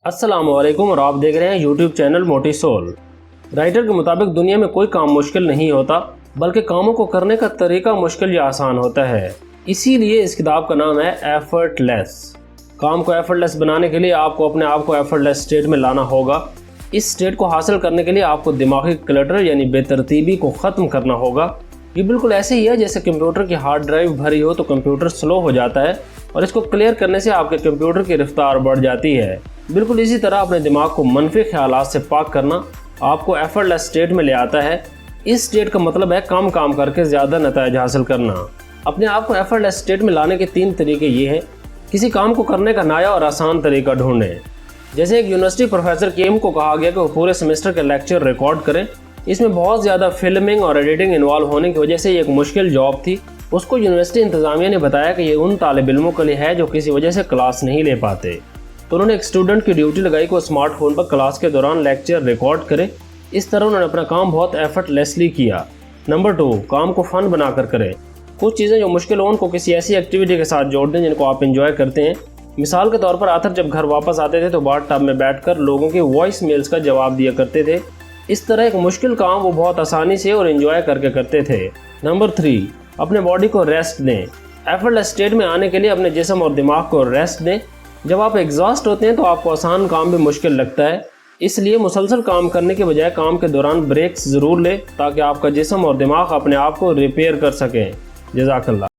अस्सलाम वालेकुम और आप देख रहे हैं यूट्यूब चैनल मोटी सोल। राइटर के मुताबिक दुनिया में कोई काम मुश्किल नहीं होता, बल्कि कामों को करने का तरीका मुश्किल या आसान होता है। इसीलिए इस किताब का नाम है एफर्टलेस। काम को एफर्टलेस बनाने के लिए आपको अपने आप को एफर्टलेस स्टेट में लाना होगा। इस स्टेट को हासिल करने के लिए आपको दिमागी क्लटर यानी बेतरतीबी को ख़त्म करना होगा। ये बिल्कुल ऐसे ही है जैसे कंप्यूटर की हार्ड ड्राइव भरी हो तो कंप्यूटर स्लो हो जाता है और इसको क्लियर करने से आपके कंप्यूटर की रफ्तार बढ़ जाती है। बिल्कुल इसी तरह अपने दिमाग को मनफी ख्यालात से पाक करना आपको एफर्टलेस स्टेट में ले आता है। इस स्टेट का मतलब है कम काम करके ज़्यादा नतीजा हासिल करना। अपने आप को एफर्टलेस स्टेट में लाने के 3 तरीके ये हैं। किसी काम को करने का नया और आसान तरीका ढूंढें। जैसे एक यूनिवर्सिटी प्रोफेसर केम को कहा गया कि वो पूरे सेमेस्टर के लेक्चर रिकॉर्ड करें। इसमें बहुत ज़्यादा फिल्मिंग और एडिटिंग इन्वॉल्व होने की वजह से ये एक मुश्किल जॉब थी। उसको यूनिवर्सिटी इंतज़ामिया ने बताया कि ये उन तालिब इल्मों के लिए है जो किसी वजह से क्लास नहीं ले पाते। तो उन्होंने एक स्टूडेंट की ड्यूटी लगाई कि वो स्मार्टफोन पर क्लास के दौरान लेक्चर रिकॉर्ड करे। इस तरह उन्होंने अपना काम बहुत एफर्टलेसली किया। नंबर 2, काम को फ़न बनाकर करें। कुछ चीज़ें जो मुश्किल हो उनको किसी ऐसी एक्टिविटी के साथ जोड़ दें जिनको आप इंजॉय करते हैं। मिसाल के तौर पर आथर जब घर वापस आते थे तो बाथ टब में बैठकर लोगों के वॉइस मेल्स का जवाब दिया करते थे। इस तरह एक मुश्किल काम वो बहुत आसानी से और एंजॉय करके करते थे। नंबर 3, अपने बॉडी को रेस्ट दें। एफर्टलेस स्टेट में आने के लिए अपने जिस्म और दिमाग को रेस्ट दें। जब आप एग्जॉस्ट होते हैं तो आपको आसान काम भी मुश्किल लगता है। इसलिए मुसलसल काम करने के बजाय काम के दौरान ब्रेक्स ज़रूर लें ताकि आपका जिस्म और दिमाग अपने आप को रिपेयर कर सकें। जज़ाकल्लाह।